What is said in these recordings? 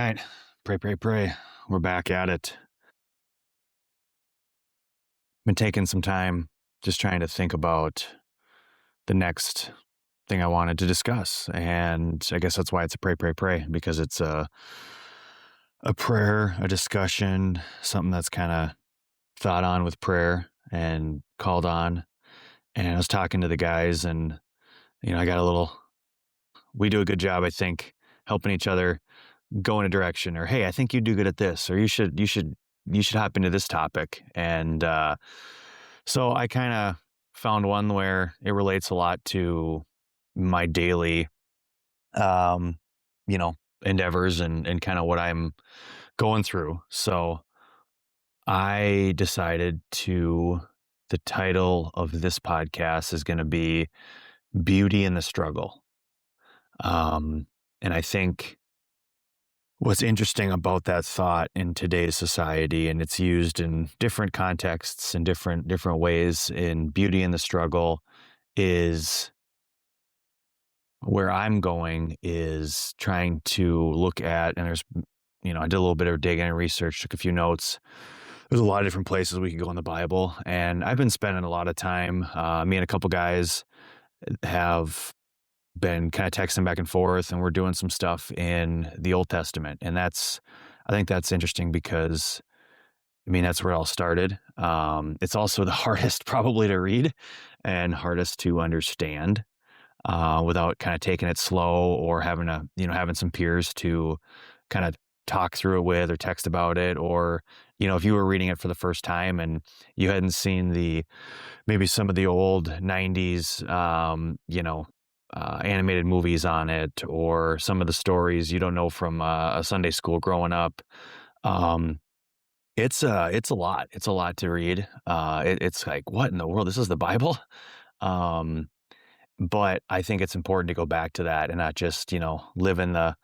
right. Pray, pray, pray. We're back at it. Been taking some time just trying to think about the next thing I wanted to discuss. And I guess that's why it's a pray, pray, pray, because it's a prayer, a discussion, something that's kind of thought on with prayer and called on. And I was talking to the guys and, I got we do a good job, I think, helping each other go in a direction, or hey, I think you do good at this, or you should hop into this topic. And so I kind of found one where it relates a lot to my daily um you know endeavors and kind of what I'm going through. So I decided to the title of this podcast is going to be Beauty in the Struggle. And I think what's interesting about that thought in today's society, and it's used in different contexts and different ways in beauty in the struggle, is where I'm going is trying to look at, and I did a little bit of digging and research, took a few notes. There's a lot of different places we could go in the Bible, and I've been spending a lot of time. Me and a couple guys have been kind of texting back and forth, and we're doing some stuff in the Old Testament. And I think that's interesting because, that's where it all started. It's also the hardest probably to read and hardest to understand without kind of taking it slow or having some peers to kind of talk through it with or text about it. Or, if you were reading it for the first time and you hadn't seen maybe some of the old 90s, animated movies on it, or some of the stories you don't know from a Sunday school growing up. It's a lot. It's a lot to read. It's like, what in the world? This is the Bible. But I think it's important to go back to that and not just, live in the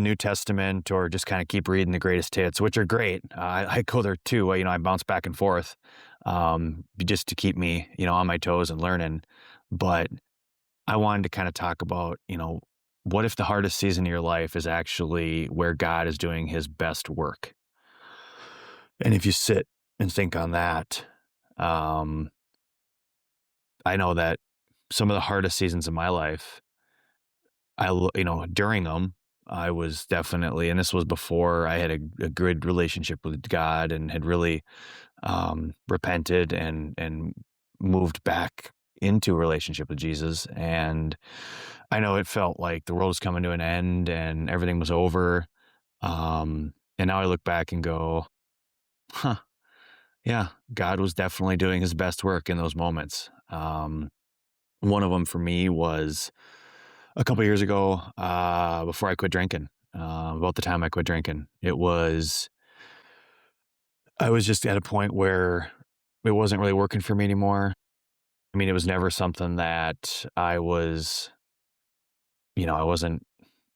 New Testament, or just kind of keep reading the greatest hits, which are great. I go there too. I bounce back and forth, just to keep me, on my toes and learning. But I wanted to kind of talk about, what if the hardest season of your life is actually where God is doing his best work? And if you sit and think on that, I know that some of the hardest seasons of my life, during them, I was definitely, and this was before I had a good relationship with God and had really repented and moved back into a relationship with Jesus. And I know it felt like the world was coming to an end and everything was over. And now I look back and go, yeah, God was definitely doing his best work in those moments. One of them for me was a couple years ago, before I quit drinking, about the time I quit drinking. I was just at a point where it wasn't really working for me anymore. It was never something that I wasn't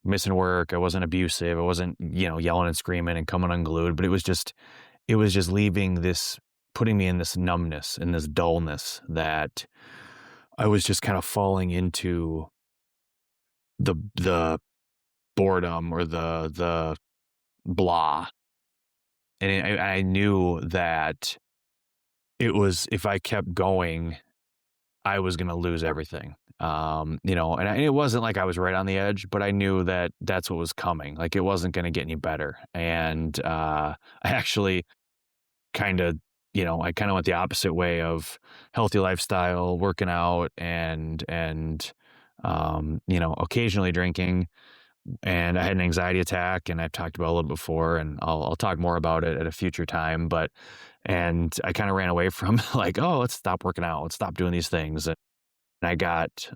missing work. I wasn't abusive. I wasn't, yelling and screaming and coming unglued, but it was just putting me in this numbness and this dullness that I was just kind of falling into the boredom or the blah. And I knew that if I kept going, I was going to lose everything. And it wasn't like I was right on the edge, but I knew that that's what was coming. Like, it wasn't going to get any better. And I actually I kind of went the opposite way of healthy lifestyle, working out, and occasionally drinking. And I had an anxiety attack, and I've talked about it a little before, and I'll talk more about it at a future time. And I kind of ran away from like, oh, let's stop working out. Let's stop doing these things. And I got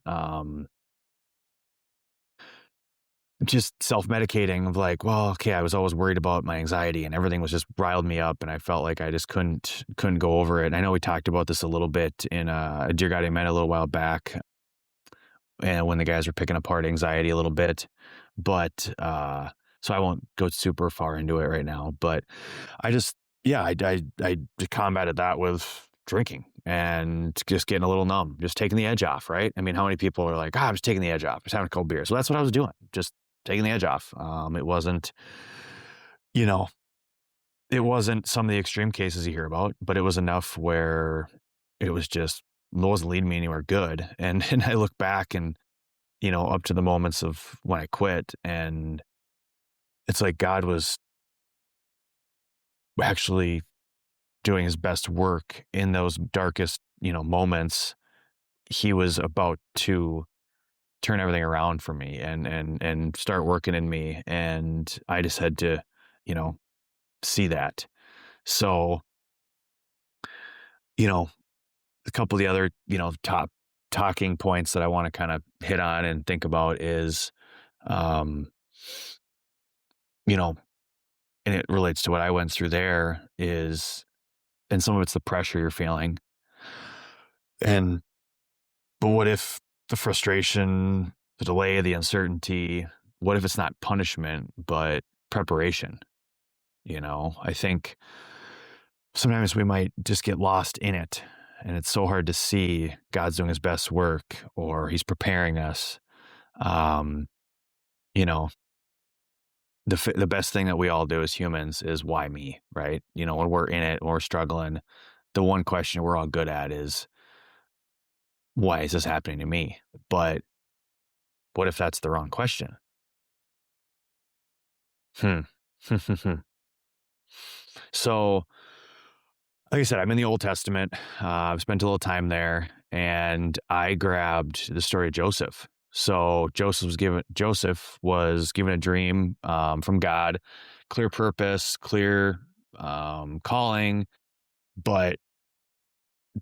just self-medicating of like, well, okay, I was always worried about my anxiety, and everything was just riled me up, and I felt like I just couldn't go over it. And I know we talked about this a little bit in a Dear God I Met a little while back, and when the guys were picking apart anxiety a little bit. But so I won't go super far into it right now, but I combated that with drinking and just getting a little numb, just taking the edge off, right? How many people are like, I'm just taking the edge off, just having a couple beers. So that's what I was doing, just taking the edge off. You know, it wasn't some of the extreme cases you hear about, but it was enough where it was just it wasn't leading me anywhere good. And I look back and up to the moments of when I quit, and it's like God was actually doing his best work in those darkest, moments. He was about to turn everything around for me and start working in me. And I just had to, you know, see that. So, you know, a couple of the other, top talking points that I want to kind of hit on and think about is, um, you know, and it relates to what I went through there is, and some of it's the pressure you're feeling. And, but what if the frustration, the delay, the uncertainty, what if it's not punishment, but preparation? I think sometimes we might just get lost in it, and it's so hard to see God's doing his best work or he's preparing us. Um, you know, the best thing that we all do as humans is why me, right? When we're in it, when we're struggling, the one question we're all good at is, why is this happening to me? But what if that's the wrong question? Hmm. So, like I said, I'm in the Old Testament. I've spent a little time there, and I grabbed the story of Joseph. So Joseph was given a dream from God, clear purpose, clear calling, but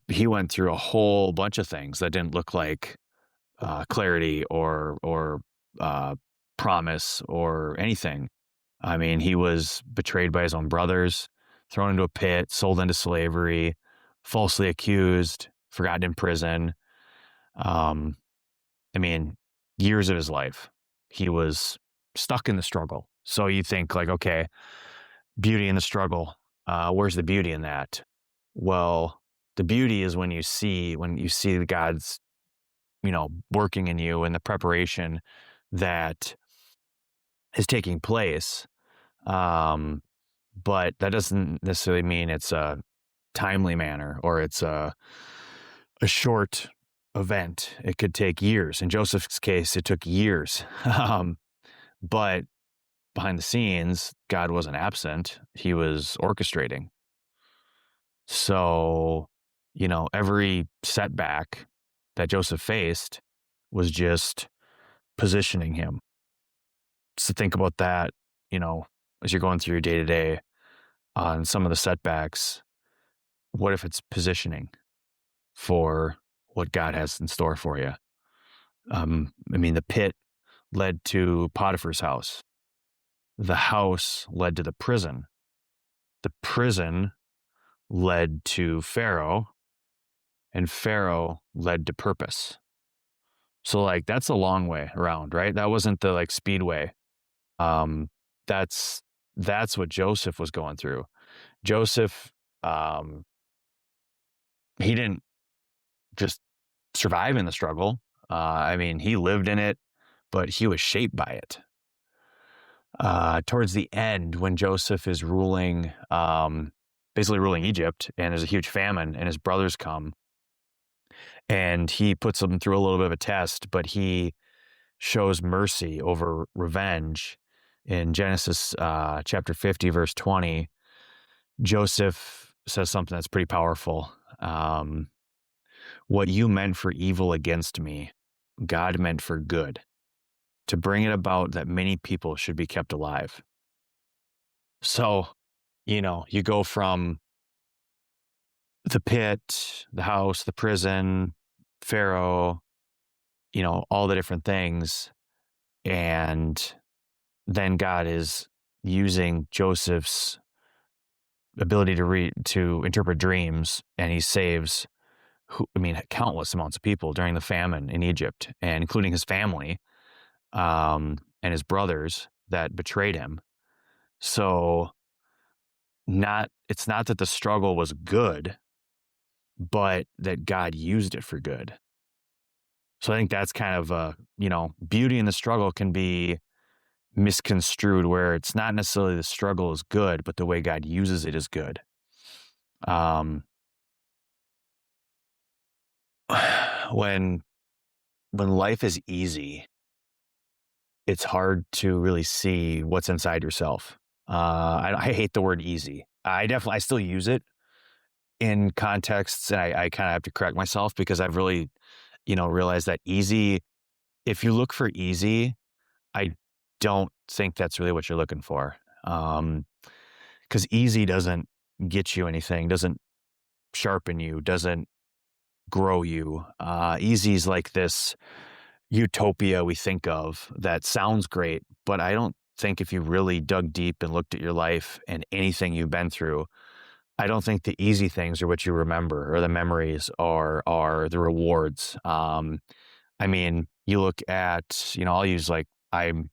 he went through a whole bunch of things that didn't look like clarity or promise or anything. I mean, he was betrayed by his own brothers, thrown into a pit, sold into slavery, falsely accused, forgotten in prison. Um, I mean, years of his life, he was stuck in the struggle. So you think like, okay, beauty in the struggle. Where's the beauty in that? Well, the beauty is when you see the God's, working in you and the preparation that is taking place. But that doesn't necessarily mean it's a timely manner or it's a short event. It could take years. In Joseph's case, it took years. But behind the scenes, God wasn't absent. He was orchestrating. So, every setback that Joseph faced was just positioning him. So think about that, as you're going through your day to day on some of the setbacks. What if it's positioning for what God has in store for you? I mean, the pit led to Potiphar's house. The house led to the prison. The prison led to Pharaoh, and Pharaoh led to purpose. So like that's a long way around, right? That wasn't the like speedway. That's what Joseph was going through. Joseph, he didn't just survive in the struggle. I mean, he lived in it, but he was shaped by it. Towards the end, when Joseph is ruling, basically ruling Egypt, and there's a huge famine, and his brothers come, and he puts them through a little bit of a test, but he shows mercy over revenge. In Genesis chapter 50, verse 20, Joseph says something that's pretty powerful. What you meant for evil against me, God meant for good, to bring it about that many people should be kept alive. So, you go from the pit, the house, the prison, Pharaoh, all the different things. And then God is using Joseph's ability to interpret dreams, and he saves countless amounts of people during the famine in Egypt, and including his family, and his brothers that betrayed him. So it's not that the struggle was good, but that God used it for good. So I think that's kind of beauty in the struggle can be misconstrued where it's not necessarily the struggle is good, but the way God uses it is good. Um, when life is easy, it's hard to really see what's inside yourself. I hate the word easy. I still use it in contexts, and I kind of have to correct myself because I've really, realized that easy. If you look for easy, I don't think that's really what you're looking for. Because easy doesn't get you anything, doesn't sharpen you, doesn't grow you. Easy is like this utopia we think of that sounds great, but I don't think if you really dug deep and looked at your life and anything you've been through, I don't think the easy things are what you remember or the memories are the rewards. I mean, you look at, I'll use like I'm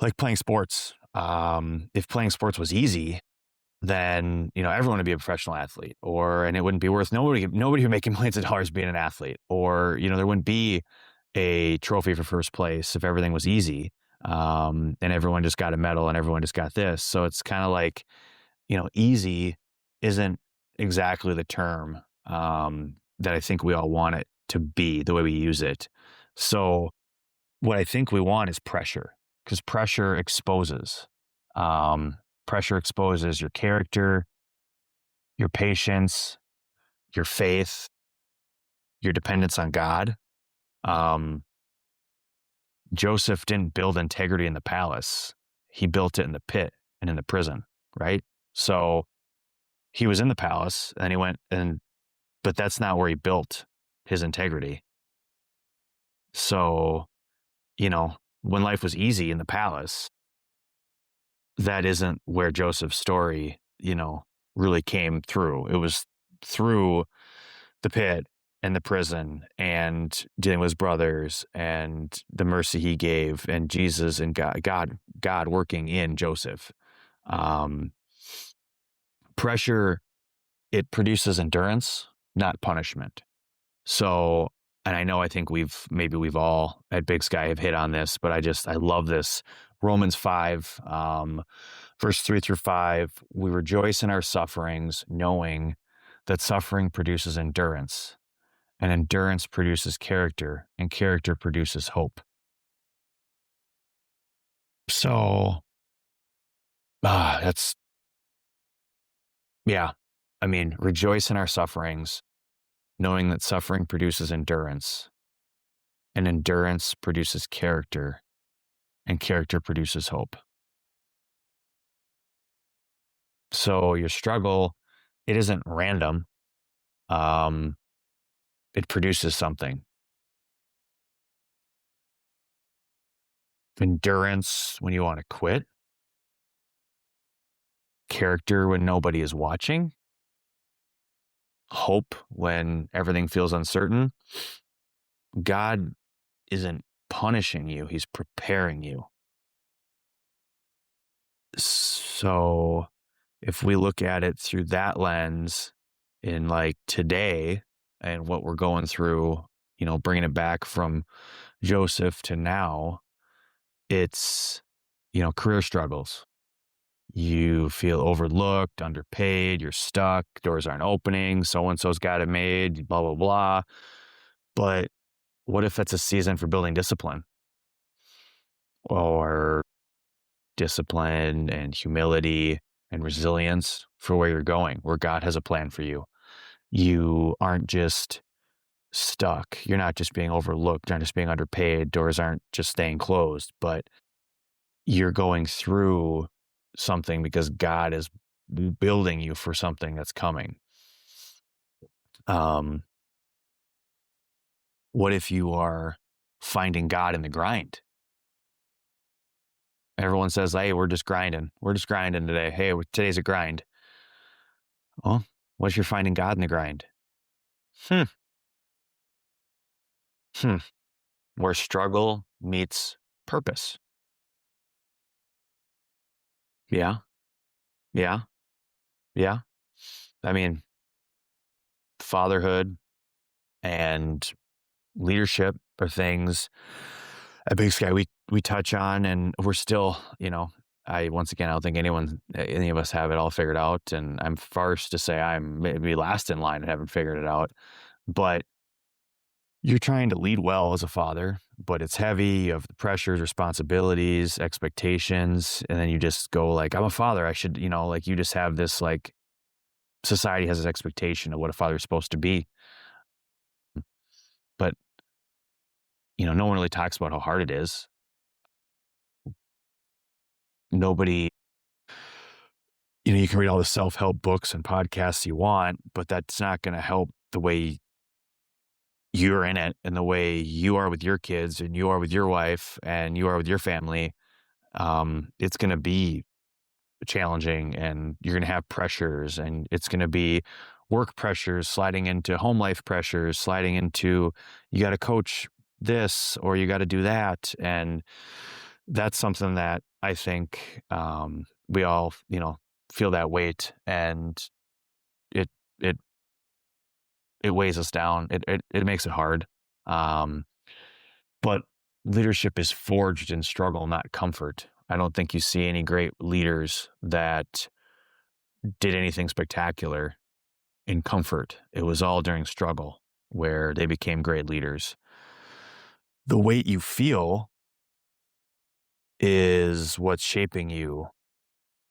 like playing sports. If playing sports was easy, then everyone would be a professional athlete, and it wouldn't be worth nobody would making millions of dollars being an athlete, or there wouldn't be a trophy for first place if everything was easy, and everyone just got a medal and everyone just got this. So it's kind of like easy isn't exactly the term that I think we all want it to be the way we use it. So what I think we want is pressure, because pressure exposes. Um, Pressure exposes your character, your patience, your faith, your dependence on God. Um, Joseph didn't build integrity in the palace. He built it in the pit and in the prison, right? So he was in the palace and but that's not where he built his integrity. So, when life was easy in the palace, that isn't where Joseph's story, really came through. It was through the pit and the prison and dealing with his brothers and the mercy he gave and Jesus and God working in Joseph. Um, Pressure, it produces endurance, not punishment. So, and I think we've all at Big Sky have hit on this, but I love this. Romans 5, verse 3-5, we rejoice in our sufferings, knowing that suffering produces endurance, and endurance produces character, and character produces hope. So, that's, yeah. I mean, rejoice in our sufferings, knowing that suffering produces endurance, and endurance produces character, and character produces hope. So your struggle, it isn't random. Um, it produces something. Endurance when you want to quit, character when nobody is watching, hope when everything feels uncertain. God isn't punishing you, he's preparing you. So if we look at it through that lens in like today and what we're going through, bringing it back from Joseph to now, it's, career struggles. You feel overlooked, underpaid, you're stuck, doors aren't opening, so-and-so's got it made, blah, blah, blah. But what if it's a season for building discipline, or discipline and humility and resilience for where you're going, where God has a plan for you? You aren't just stuck. You're not just being overlooked, you're not just being underpaid, doors aren't just staying closed, but you're going through something because God is building you for something that's coming. What if you are finding God in the grind? Everyone says, hey, we're just grinding. We're just grinding today. Hey, today's a grind. Well, what if you're finding God in the grind? Hmm. Where struggle meets purpose. Yeah. Yeah. Yeah. I mean, fatherhood and leadership are things at Big Sky we touch on, and we're still, once again, I don't think any of us have it all figured out, and I'm first to say I'm maybe last in line and haven't figured it out. But you're trying to lead well as a father, but it's heavy. You have the pressures, responsibilities, expectations, and then you just go like, I'm a father. I should, like you just have this like society has this expectation of what a father is supposed to be. But, no one really talks about how hard it is. Nobody, you can read all the self-help books and podcasts you want, but that's not going to help the way you're in it and the way you are with your kids and you are with your wife and you are with your family. It's going to be challenging, and you're going to have pressures, and it's going to be work pressures sliding into home life pressures, sliding into you got to coach this or you got to do that. And that's something that I think we all, feel that weight, and it, it, it weighs us down. It makes it hard. Um, but leadership is forged in struggle, not comfort. I don't think you see any great leaders that did anything spectacular in comfort. It was all during struggle where they became great leaders. The weight you feel is what's shaping you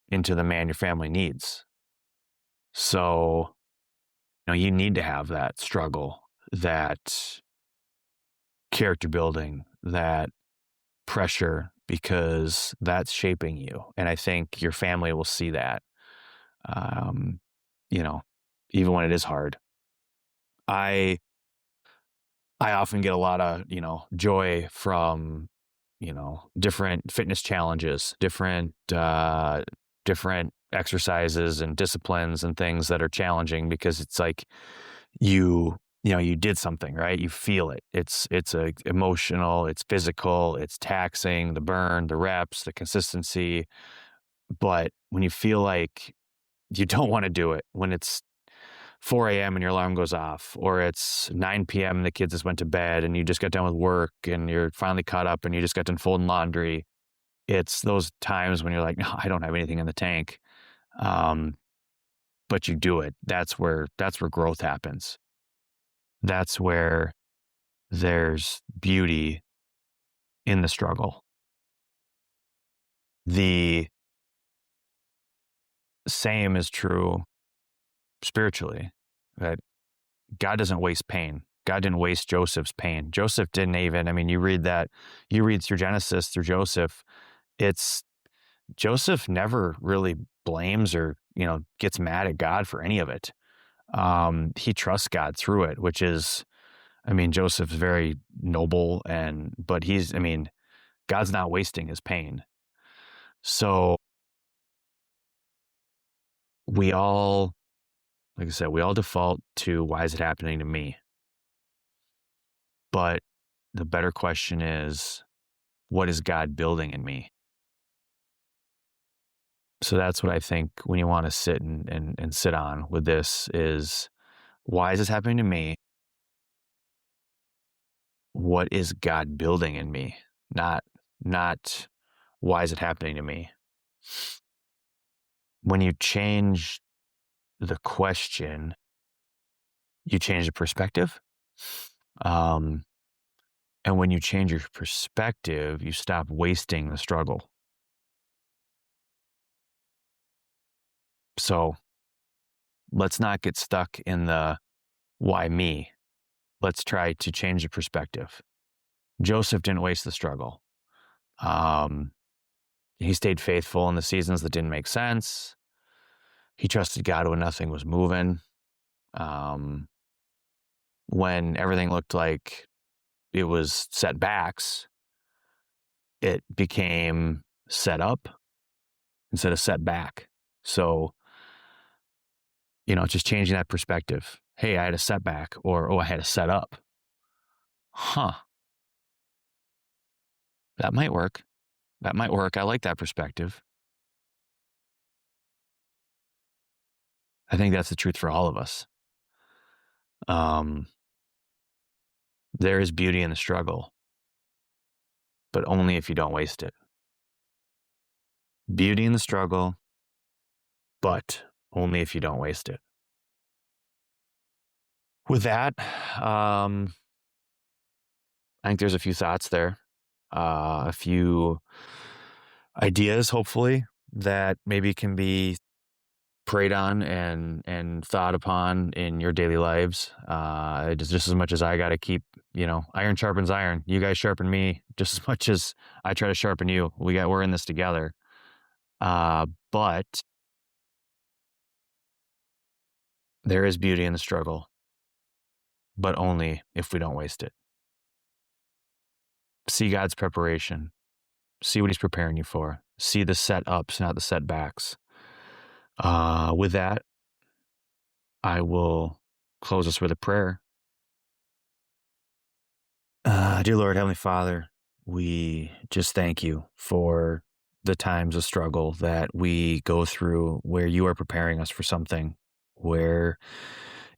into the man your family needs. So, you need to have that struggle, that character building, that pressure, because that's shaping you. And I think your family will see that, um, you know, even when it is hard. I I often get a lot of, joy from, different fitness challenges, different exercises and disciplines and things that are challenging, because it's like you did something, right? You feel it. It's a emotional, it's physical, it's taxing, the burn, the reps, the consistency. But when you feel like you don't want to do it, when it's 4 a.m. and your alarm goes off, or it's 9 p.m. and the kids just went to bed and you just got done with work and you're finally caught up and you just got done folding laundry. It's those times when you're like, no, I don't have anything in the tank. Um, but you do it. That's where growth happens. That's where there's beauty in the struggle. The same is true spiritually, that God doesn't waste pain. God didn't waste Joseph's pain. Joseph didn't even, you read through Genesis through Joseph, it's Joseph never really blames or, gets mad at God for any of it. He trusts God through it, which is, Joseph's very noble, but God's not wasting his pain. So we all, like I said, we all default to, why is it happening to me? But the better question is, what is God building in me? So that's what I think when you want to sit and sit on with this is, why is this happening to me? What is God building in me? Not why is it happening to me? When you change the question, you change the perspective. And when you change your perspective, you stop wasting the struggle. So let's not get stuck in the why me. Let's try to change the perspective. Joseph didn't waste the struggle. He stayed faithful in the seasons that didn't make sense. He trusted God when nothing was moving. When everything looked like it was setbacks, it became set up instead of setback. So, just changing that perspective. Hey, I had a setback, or, oh, I had a set up. Huh. That might work. That might work. I like that perspective. I think that's the truth for all of us. There is beauty in the struggle, but only if you don't waste it. Beauty in the struggle, but only if you don't waste it. With that, I think there's a few thoughts there, a few ideas, hopefully, that maybe can be preyed on and thought upon in your daily lives. Just as much as I got to keep, iron sharpens iron. You guys sharpen me just as much as I try to sharpen you. We're in this together. But there is beauty in the struggle, but only if we don't waste it. See God's preparation. See what He's preparing you for. See the setups, not the setbacks. With that, I will close us with a prayer. Dear Lord, Heavenly Father, we just thank you for the times of struggle that we go through where you are preparing us for something, where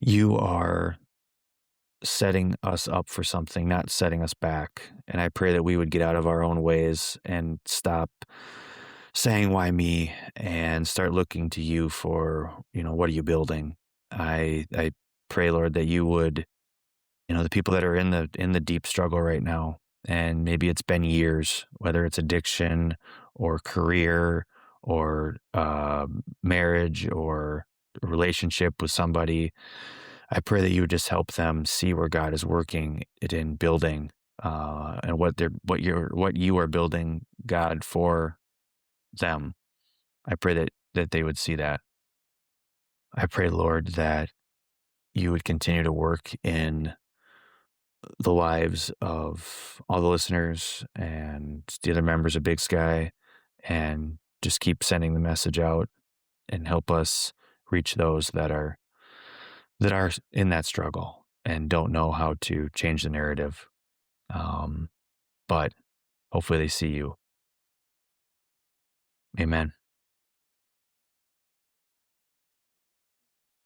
you are setting us up for something, not setting us back. And I pray that we would get out of our own ways and stop saying, why me? And start looking to you for, what are you building? I pray, Lord, that you would, the people that are in the deep struggle right now, and maybe it's been years, whether it's addiction or career or marriage or a relationship with somebody. I pray that you would just help them see where God is working it in building, and what you are building, God, for them. I pray that they would see that. I pray, Lord, that you would continue to work in the lives of all the listeners and the other members of Big Sky, and just keep sending the message out and help us reach those that are in that struggle and don't know how to change the narrative. But hopefully they see you. Amen.